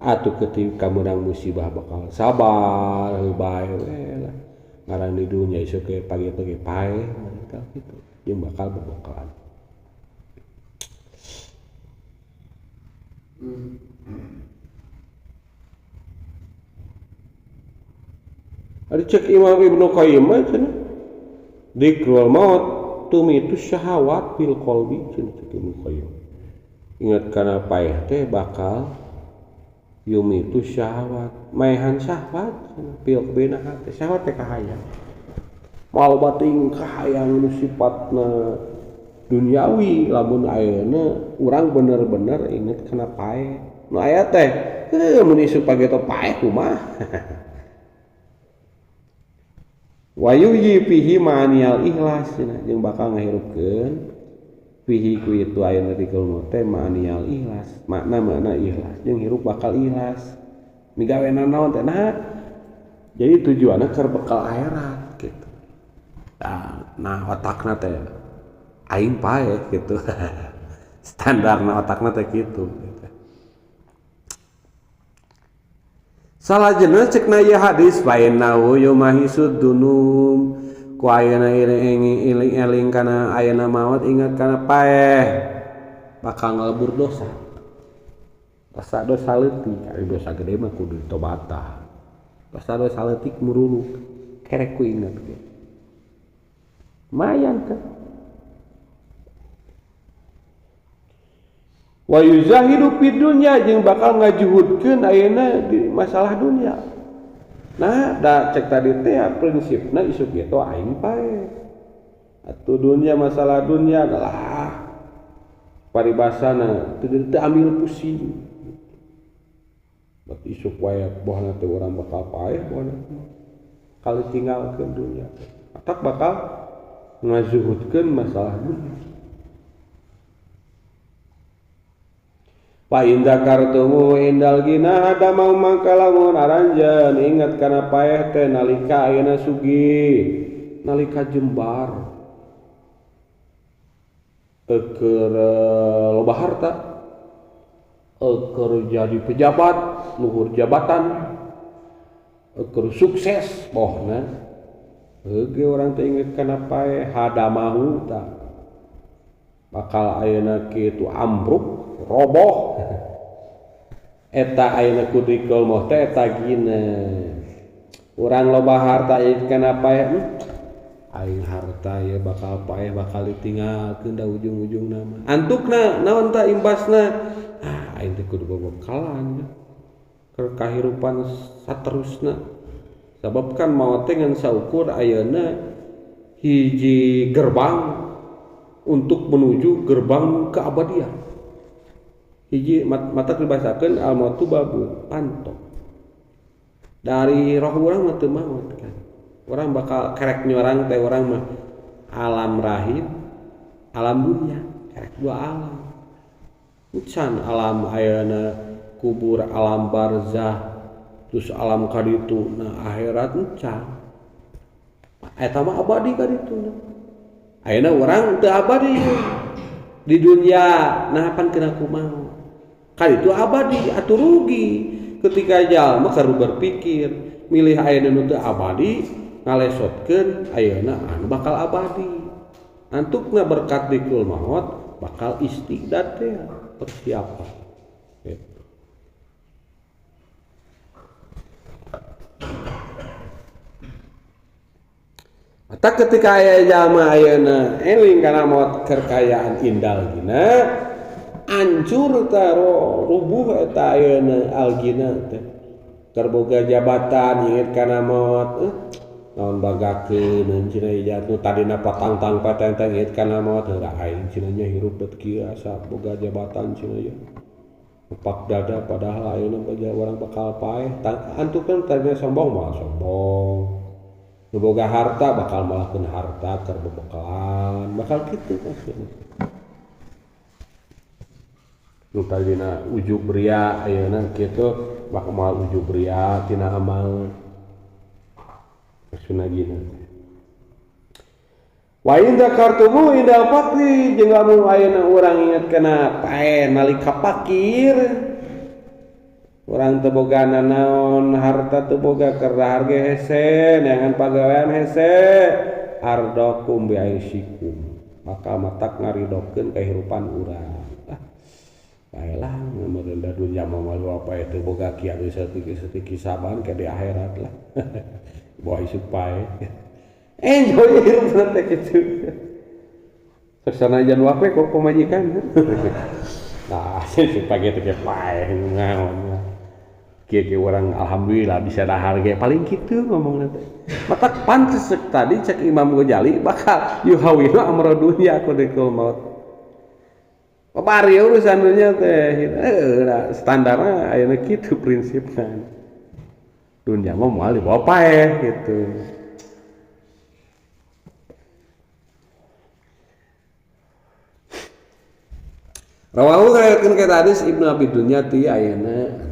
atuh ketika meunang musibah bakal sabar bae we lah ngaran di dunya isuk ge pagi-pagi pae mereka kitu jeung bakal bebokalan. Ada cek Imam Ibnu Qayyim cenah dzikrul maut tumitu syahawat fil qalbi cenah Ibnu Qayyim. Ingat kana paeh teh bakal yumitu syahwat, maehan syahwat fil qalbi hate. Syahwat teh kahayang. Moal bating kahayang nu sifatna duniawi lamun ayeuna urang bener-bener inget kana paeh. Nu aya teh mun isuk pagi teh paeh kumaha. Wa yuhyi fihi ma'aniyal ikhlas jeung bakal ngahirupkeun fihi ku itu ayeuna dikul maut teh ma'aniyal ikhlas makna ikhlas jeung hirup bakal ikhlas migawena naon teh nah jadi tujuanna keur bekal akhirat gitu. Nah otakna teh aing pae gitu. Standarna otakna teh kitu gitu. Salajengna cekna ieu hadis fa innahu yumahisud dunum ku ayeuna eling kana ayeuna maut ingat kana paeh bakal ngalebur dosa. Dosa leutik ari dosa gede mah kudu ditobatan. Dosa leutik muruluk kerek ku inget ge. Mayan kan. Wa yuzahidu fid dunya jeung bakal ngajuhudkeun ayeuna di masalah dunia. Nah, da cek tadi teh prinsipna isuk kitu aing pae. Atuh dunia masalah dunia adalah paribasana teu ambil pusing. Bat isuk wae bohna teh urang bakal pae bohna. Kali tinggalkeun dunia. Atak bakal ngajuhudkeun masalah dunia. Fa in zakartumu indal gina ada mau mangka lamun aranjeun ingat kana paeh teh nalika ayeuna sugih nalika jembar keur loba harta keur jadi pejabat luhur jabatan ukur sukses bohna heuge urang teh inget kana pae hadamahu tah bakal ayeuna kitu ambruk roboh eta ayeuna kudikul moh teh eta gina urang loba harta inget kana pae aing harta ya bakal pae bakal ditinggalkeun da ujung-ujungna mah antukna naon tah imbasna aing teh kudu bebekalan keur kahirupan saterusna sabab kan maot teh ngan saukur ayeuna hiji gerbang untuk menuju gerbang keabadian hiji mata dibasakeun al mautu babun pantok dari roh urang mah teu maot kan urang bakal kerek nyorang teh urang mah alam rahim alam dunia kerek dua alam can alam ayeuna kubur alam barzah terus alam kaditu nah akhirat encan eta mah abadi kaditu ayeuna urang teu abadi di dunia nah pan kena kumaha kaditu abadi atuh rugi ketika jalma keur berpikir milih ayeuna nu teu abadi ngalesotkeun ayeuna anu bakal abadi antukna berkat dikul maut bakal istiqdat teh persiapan gitu. Mata ketika aya jalma ayeuna eling kana maot kekayaan indal gina ancur taro rubuh eta ayeuna algina teh keur boga jabatan inget kana maot naon bagakeun cenah ieu nu tadina patang-tang patenteng inget kana maot heura aing cenah nya hirup bet kieu asa boga jabatan cenah ieu upak dada padahal ayeuna baja urang bakal paeh antukeun tadinya sombong malah sombong nu boga harta bakal malahkeun harta keur bebekalan bakal kitu maksudna nu tadina ujub ria ayeuna kitu bakal moal ujub ria tina amal maksudna gina wa inda kartumu inda fakri jeung lamun ayeuna urang inget kana pae nalika pakir urang teu boga naon harta teu boga keur harge hese neangan pagawean hese ardokum bi aisyikum maka matak ngaridokeun kahirupan urang baelah mun da dunya mah malu apa teu boga kieu saeutik saban ke di akhirat lah boy supaya enjoy hirup teh kitu sanajan wae kok pamajikan nah supaya teh pae ngaon kieu urang alhamdulillah bisa dahar ge paling kitu ngomongna teh matak pantes tadi cek Imam Ghazali bakal yuhawina amra dunya kudikul maut papari urusan dunya teh standarna ayeuna kitu prinsipna dunya mah moal dibawa paeh gitu rawahu kayakeun ka hadis Ibnu Abi Dunya ti ayeuna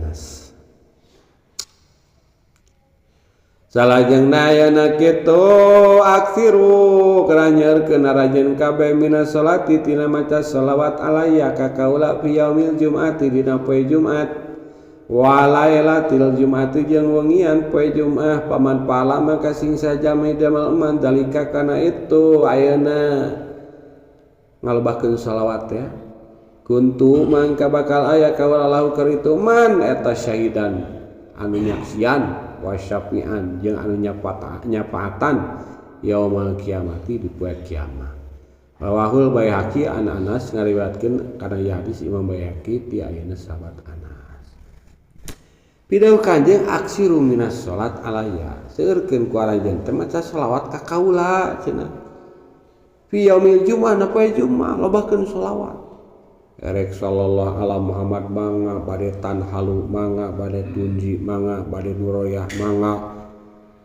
salajengna ayeuna kitu aksiru keranyeurkeun rajin kabeh minas salati tina maca shalawat alayya ka kaula fi yaumil jum'ati dina poe Jumat wa lailatil jum'ati jeung wengian poe Jumat paman pahala maka sing saja medamel man dalika kana itu ayeuna ngalobahkeun shalawat ya kuntu mangka bakal aya kaula lahu keur itu man eta syahidan anu nyaksian wasyafi'an jeung anu nyapaatan yaumul kiamati di poe kiamat rawahul Baihaqi an Anas ngariwayatkeun kana hadis Imam Baihaqi ti ayeuna sahabat Anas pideuh kanjeng aksiru minas salat alayya seueurkeun ku arajan teh maca shalawat ka kaula cenah fi yaumil jumu'ah na poe Jumat lobakeun shalawat erek sallallahu ala Muhammad mangga bade tanhalu mangga bade tunji mangga bade nuroyah mangga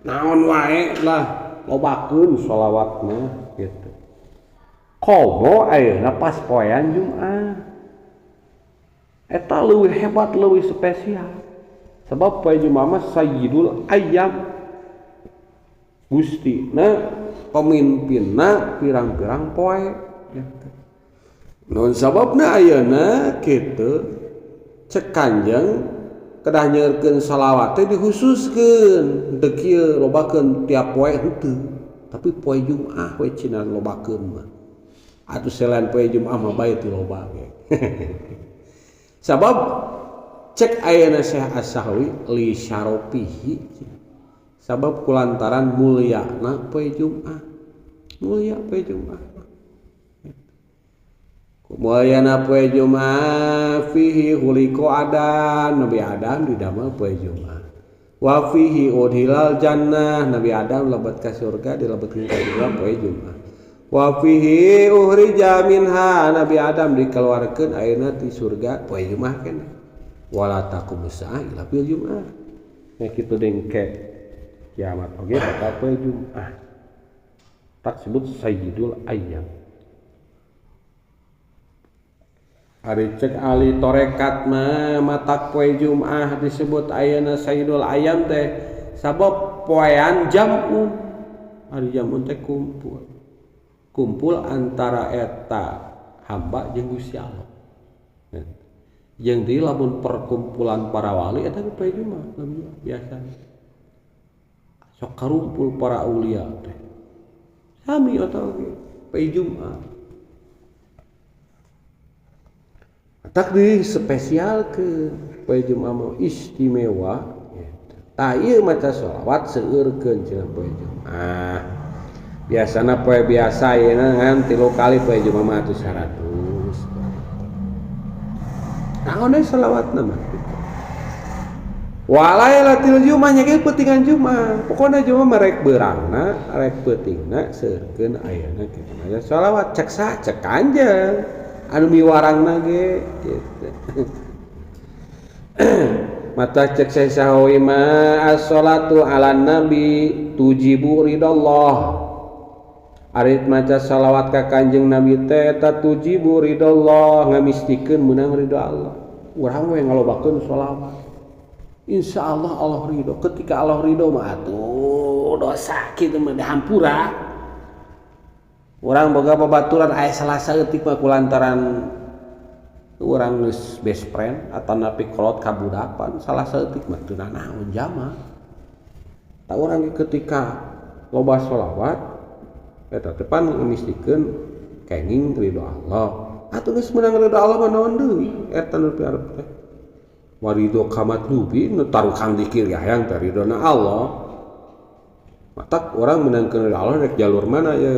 naon wae lah lobakeun shalawat mah kitu komo ayeuna pas poean Jumat eta leuwih hebat leuwih spesial sebab poe Jumat mah sayyidul ayyam gustina pemimpinna pirang-pirang poe gitu. Non sababna ayeuna kitu cek Kanjeng kedah nyeurkeun shalawat teh dikhususkeun teu kieu lobakeun tiap poe henteu tapi poe Jumaah we cenah lobakeun mah atuh selain poe Jumaah mah bae teu loba ge sabab cek ayeuna Syekh As-Sahawi li syarofihi sabab kulantaran mulyana poe Jumaah mulia poe Jumaah mulyana poe Jumaah fihi khuliqa Adam Nabi Adam didamel poe Jumaah wa fihi udhilal jannah Nabi Adam lebat ka surga dilebetkeun ka surga poe Jumaah wa fihi ukhrija minha Nabi Adam dikeluarkeun ayeuna ti surga poe Jumaah keneh wala taqumu sa'a illa fil Jumaah nya kitu dengke kiamat oge bakal poe Jumaah tak sebut sayyidul ayyam. Ari cek ahli torekat mah matak poe Jumaah disebut ayeuna sayyidul ayyam teh sabab poean jamu ari jamu teh kumpul antara eta hamba jeung Gusti Allah jeung di lamun perkumpulan para wali eta poe Jumaah biasa sok karumpul para aulia teh sami eta oge poe Jumaah tak di spesial ke poe Jumaah mau istimewa tah ieu maca sholawat seueurkeun cenah poe Jumaah biasana poe biasa ayeuna ngan 3 kali poe Jumaah mah atuh 100 naon deui sholawatna mah walailatul Jumaah nya ge peutingan Jumaah pokona Jumaah rek beurangna rek peutingna seueurkeun ayeuna kitu maca sholawat cek sa cek Kanjeng anu miwarangna ge kitu mata cek sahawi ma as-shalatu ala nabi tujibu ridallah ari maca shalawat ka Kanjeng Nabi teh eta tujibu ridallah ngamistikeun meunang ridho Allah urang we ngalobakeun shalawat insyaallah Allah ridho ketika Allah ridho mah atuh dosa kitu mah dihampura urang boga babaturan aya salasa eutik mah kulantaran urang geus best friend atanapi kolot kabudakan salasa eutik mah teu naon jama. Ta urang ketika loba sholawat eta teh pan ngamistikeun kenging ridho Allah. Atuh geus meunang ridho Allah mah naon deui eta nu piarep teh. Waridho kamat nubi nu tarukang dikir hayang teh ridona Allah. Matak urang meunangkeun ridho Allah rek jalur mana ye?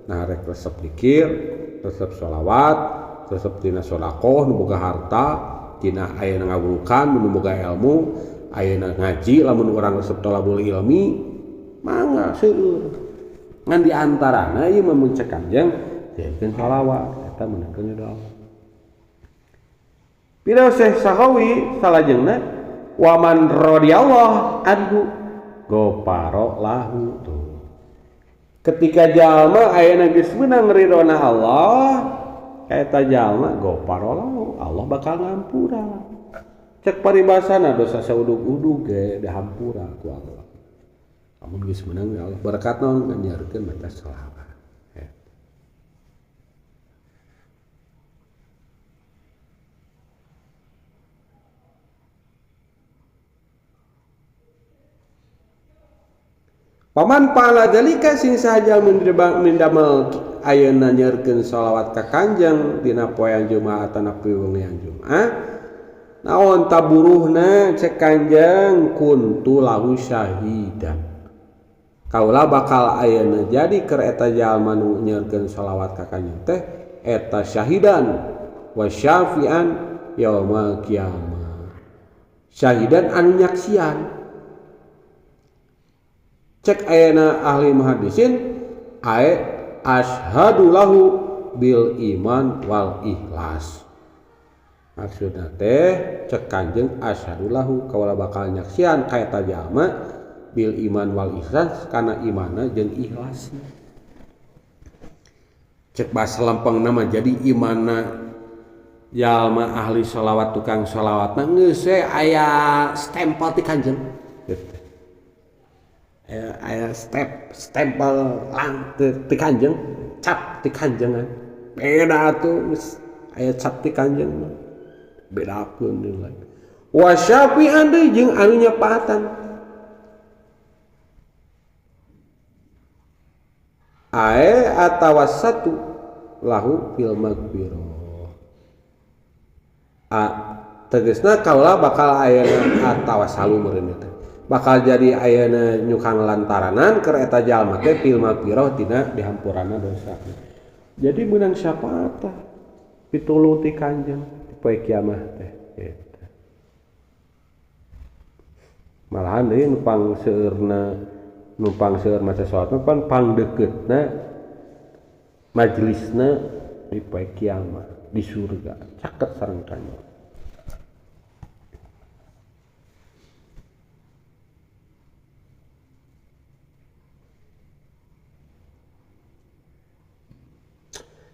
Nah rek resep dikir, resep sholawat, resep tina sodaqoh nu boga harta, tina ayeuna ngawulukan nu boga ilmu, ayeuna ngaji lamun urang resep thalabul ilmi, mangga seueur. Ngan di antarana ieu mah mun cek Kanjeng diekeun sholawat eta meunangkeun ridho Allah. Pira Syekh Sahawi salajengna wa man radhiyallahu anhu ghafara lahu tuh. Ketika jalma ayeuna geus meunang ridona Allah kaeta jalma goparolahu Allah bakal ngampura cek paribasana dosa saudug-udug ge dihampura ku Allah amun geus meunang Allah berkat naon nganjarkeun maca sholawat paman pala dalika sing saja mindamel ayeuna nyeurkeun sholawat ka Kanjeng dina poean Jumaah atanapi wengian Jumaah naon taburuhna cek Kanjeng kuntu lahu syahidan kaula bakal ayeuna jadi keur eta jalma nu nyeurkeun sholawat ka Kanjeng teh eta syahidan wa syafian yaumul qiyamah syahidan anu nyaksian cek ayeuna ahli muhaddisin ae asyhadu lahu bil iman wal ikhlas maksudna teh cek Kanjeng asyhadu lahu kaula bakal nyaksian ka eta jalma bil iman wal ikhlas kana imanna jeung ikhlasna cek basa lempengna mah jadi imanna jalma ahli sholawat tukang sholawatna geus we aya stempel ti Kanjeng gitu. Aya stempel lang ti Kanjeng cap ti Kanjengan beda atuh aya cap ti Kanjeng bedakeun nilai wa syafi'an deui jeung anu nyepaatan ae atawassatu lahu fil magfirah tegasna kaula bakal ayeuna atawassalu meureun teh bakal jadi ayeuna nyukang lantaranan keur eta jalma teh fil magfirah tina dihampuranna dosa jadi meunang syafaat tah pitulung ti Kanjeng di poe kiamat teh gitu. Malahan deui numpang seueur maca salat pan pangdekeutna majelisna di poe kiamat di surga caket sareng Kanjeng.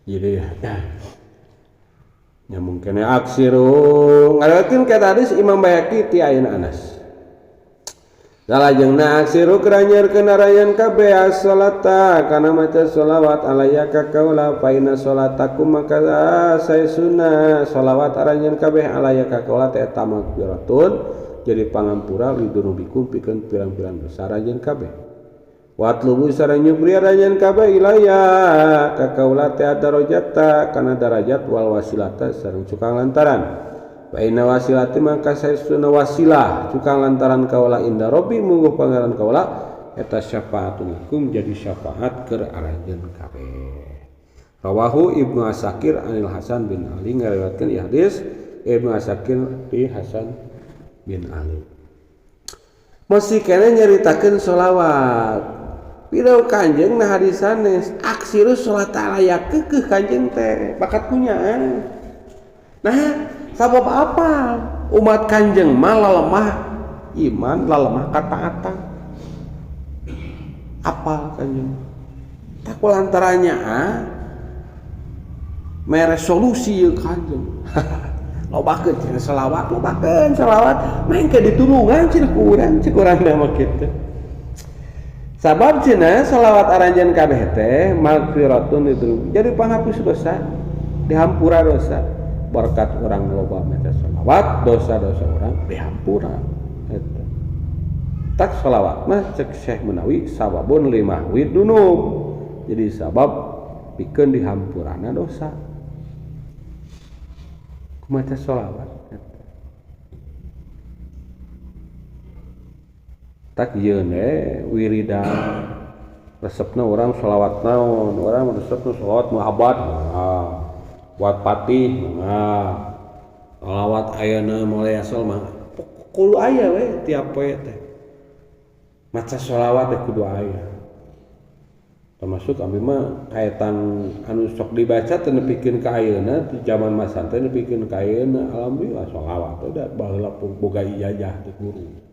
Jadi ya mungkin aksiru ngarakeun ka hadis Imam Bayhaqi ti ayeuna Anas salajengna aksiru keranyeurkeun arayan kabeh as-salata kana maca sholawat alaya ka kaula fa inna sholatakum maka saesuna sholawat arayan kabeh alaya ka kaula teh eta magfiratun jadi pangampura lidunubikum pikeun pirang-pirang dosa arayan kabeh watlubu sareng nyubri arayan kabeh ilaya ka kaula teh darajata kana darajat wal wasilata sareng cukang lantaran wa inna wasilati maka saestuna wasilah cukang lantaran kaula inda rabbi mungguh pangeran kaula eta syafaatun lakum jadi syafaat keur arayan kabeh rawahu Ibnu Asakir anil Hasan bin Ali ngariwayatkeun ieu hadis Ibnu Asakir ti Hasan bin Ali masih kena nyaritakeun sholawat Pidau Kanjeng nah hadisanes aksiru sholat alaya keukeuh Kanjeng teh bakat punyaan. Nah, sabab apa? Umat Kanjeng mah lalemah iman, lalemah kataatan. Apa Kanjeng? Tak lantarannya mere solusi Kanjeng. Lobakeun cenah selawat, main ke ditulungan cenah ku urang mah kitu. Sabab cenah selawat aranjeun kabeh teh magfiratun itu jadi panghapus dosa dihampura dosa berkat orang loba maca selawat dosa-dosa orang dihampura eta tak selawat mah cek Syekh Menawi sababun limahwi dunub jadi sabab pikeun dihampurana dosa maca selawat tak yeun wirida resepna orang sholawat naon orang resepna sholawat muhabbat buat patih sholawat ayeuna mulai asal mah kudu aya we tiap poe teh maca sholawat teh kudu aya termasuk abdi mah kaitan anu sok dibaca teh nepikeun ka ayeuna di zaman masan teh nepikeun ka ayeuna alhamdulillah sholawat teh da baheula boga ijazah ti guru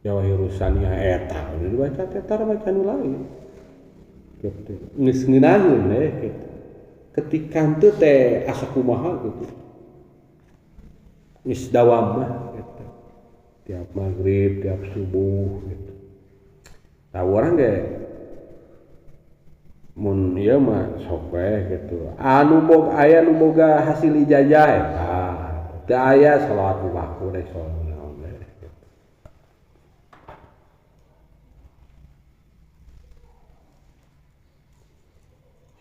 Jawahirusaniah eta udah dibaca tetar baca nu lain gitu geus ngeunaheun gitu ketika teu teh asa kumaha gitu geus dawam mah gitu tiap maghrib tiap subuh gitu tah urang ge mun ieu mah sok we gitu anu boga hasil ijazah eta teu aya salawat mubaku deh soalna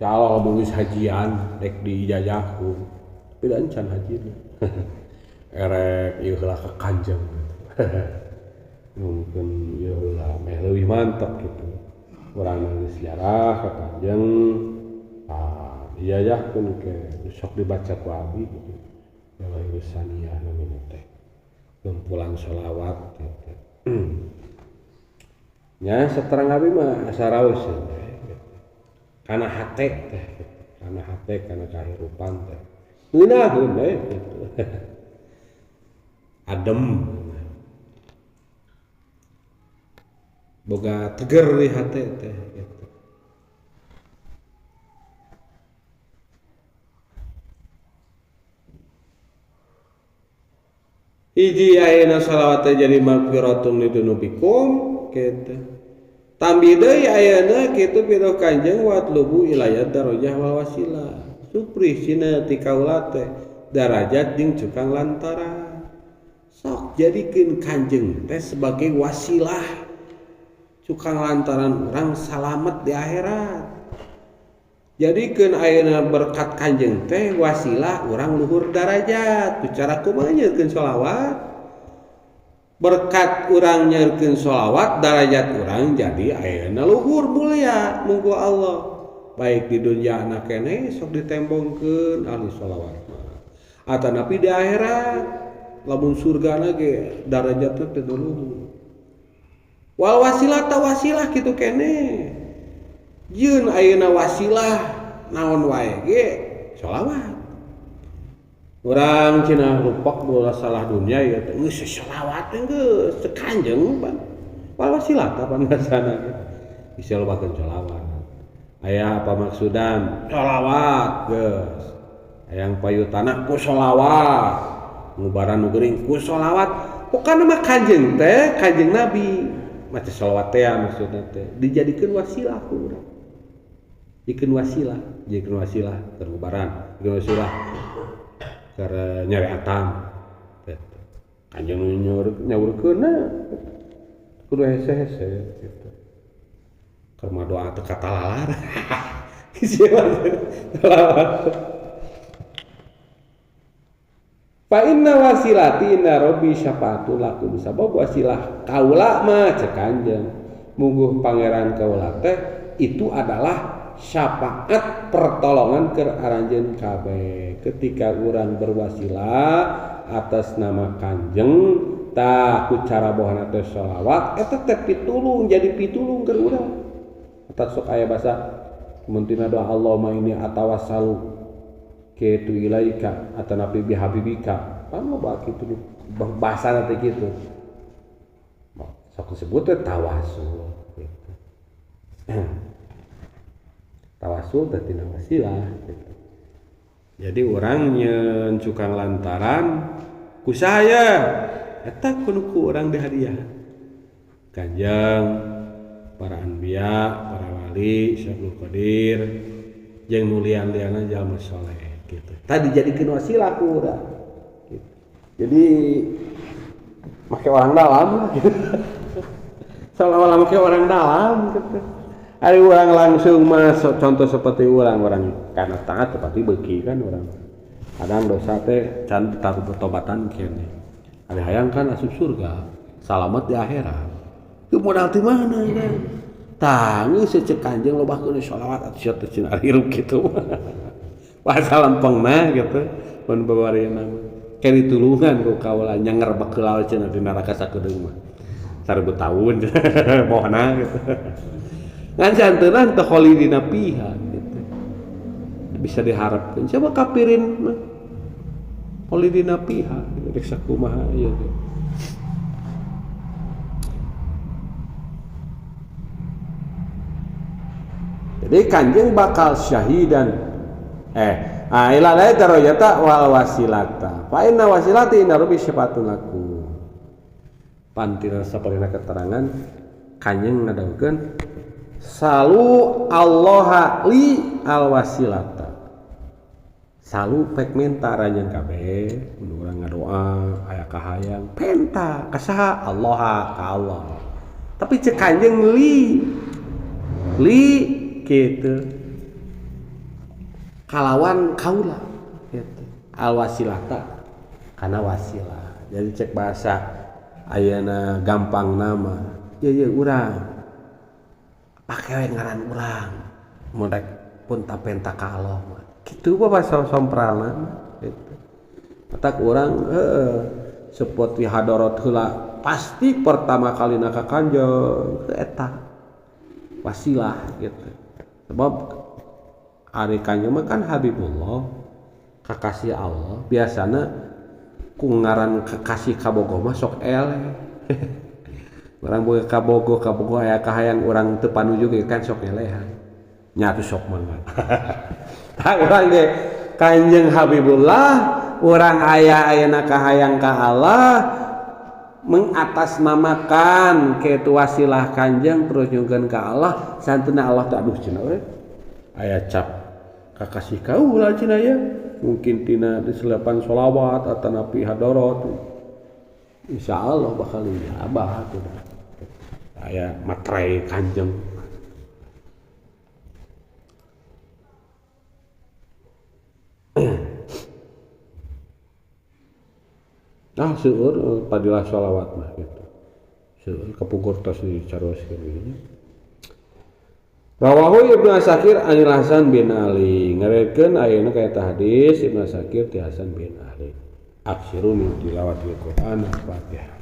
kalau nulis hajian dek di ijazahku tapi da encan hajina erek ieu heula ka Kanjeng mungkin ieu heula meh leuwih mantep gitu urang nulis sejarah ka Kanjeng ijazahkeun ke sok dibaca ku abdi gitu Jawahirusaniah namina teh kumpulan sholawat gitu nya saterang abdi mah asa raos kana hate teh kana hate kana kahirupan teh ngeunaheun gitu adem boga teger di hate teh gitu hiji ayeuna shalawat teh jadi magfiratun lidunubikum gitu tambi deui ayeuna kitu pidho Kanjeng watlubu ilayat darajah wal wasilah supri sina ti kaula teh darajat jeung cukang lantaran sok jadikeun Kanjeng teh sebagai wasilah cukang lantaran orang salamet di akhirat. Jadikeun ayeuna berkat Kanjeng teh wasilah orang luhur darajat. Ku cara kumaha nyeurkeun sholawat? Berkat urang nyeurkeun sholawat darajat urang jadi ayeuna luhur mulia munggu Allah. Baik di dunia anak keneh sok ditembongkeun ahli sholawat. Atanapi di akhirat lamun surgana ge darajatna teh luhur. Wal wasilah ta wasilah kitu keneh. Yeun ayeuna wasilah naon wae ge sholawat. Urang cenah rupak bola salah dunia ya teh geus sholawat geus Kanjeng Bang. Wal wasilah ta pangasana ge. Bisa lobakeun sholawat. Aya apa maksudan? Sholawat geus. Hayang payutana ku sholawat. Ngubaran nu geuring ku sholawat. Pokona mah Kanjeng teh, Kanjeng Nabi. Maca sholawat teh maksudna teh dijadikeun wasilah ku urang. Dikeun wasilah keur ngubaran, dikeun wasilah keur nyareatan. Kanjeng nyaurkeunna kudu hese-hese gitu. Keur doa teu katalalar. Fa inna wasilati inna rabbi syafa'atul lakum sabab wasilah kaula mah cek Kanjeng mungguh pangeran kaula teh itu adalah syafaat pertolongan keur aranjeun kabeh ketika urang berwasilah atas nama Kanjeng tah ku cara bohana teh sholawat eta teh pitulung jadi pitulung keur urang eta sok aya basa muntina doa Allahumma inni atawassalu ketu ilaika atanapi bihabibika panu ba kitu bahasa teh kitu sok disebut teh tawasul gitu. Tawasul teh tina wasilah gitu. Jadi urang nyeun cukang lantaran ku saya eta kudu ku urang dihadiah Kanjeng para anbiya para wali Syekhul Qadir jeung nu lian-lianna jalma saleh gitu. Tadi jadikeun wasilah ku urang. Gitu. Jadi make orang dalam gitu. Seolah-olah make orang dalam gitu. Ari urang langsung masuk contoh seperti urang kana taat tetapi beuki kan urang. Kadang dosa teh can tobatan kene. Ari hayang kan asup surga, salamet di akhirat. Teu modal teh mana kan. Tangis cek Kanjeng lobahkeun sholawat atuh sia teh cenah hirup kitu. Bahasa lempengna gitu mun bawarina ke ditulungan ku kaula nyanger bakeula cenah di neraka sakedeung mah 1000 tahun mohna gitu ngan santeuna teu kholidina piha gitu bisa diharapkeun coba kafirin mah kholidina piha rek sakumaha ieu gitu. Jadi Kanjeng bakal syahidan ila la darajata wal wasilata fa inna wasilati inna rabbi syafaatun lakum pantina saperina keterangan Kanjeng ngadawukeun salu Allah li al wasilata salu pek minta ranjeun kabeh mun urang ngadoa aya kahayang penta ka saha Allah ka Allah tapi cek Kanjeng li kitu kalawan kaula gitu. Al wasilata kana wasilah. Jadi cek bahasa ayeuna gampang nama. Ye urang. Pake we ngaran urang. Mun rek pun tapenta ka Allah mah. Kitu apa bahasa sompralna gitu. Matak urang seperti hadarat heula pasti pertama kali ka Kanjeng eta wasilah gitu. Sebab ari Kanjeng mah kan Habibullah kakasih Allah biasana ku ngaran kakasih kabogoh mah sok eleh urang boga kabogoh aya kahayang urang teu panuju ge kan sok elehan nya atuh sok mangga tah urang ge Kanjeng Habibullah urang ayeuna kahayang ka Allah mengatasnamakan kitu wasilah Kanjeng terus nyungkeun ka Allah santuna Allah teh aduh cenah we aya cap kakasih kaula cenah ya mungkin tina diselepan sholawat atanapi hadarat Insyaallah bakal ijabah atuh. Aya materai kanjeng. Seueur padilah sholawat mah gitu. Seueur kapugur tos dicaroskeun ieu. Rawahu Ibnu Asakir anil Hasan bin Ali. Ngarekeun ayeuna ka eta hadis Ibnu Asakir ti Hasan bin Ali. Aksiru min tilawatil Qur'an Al-Fatihah.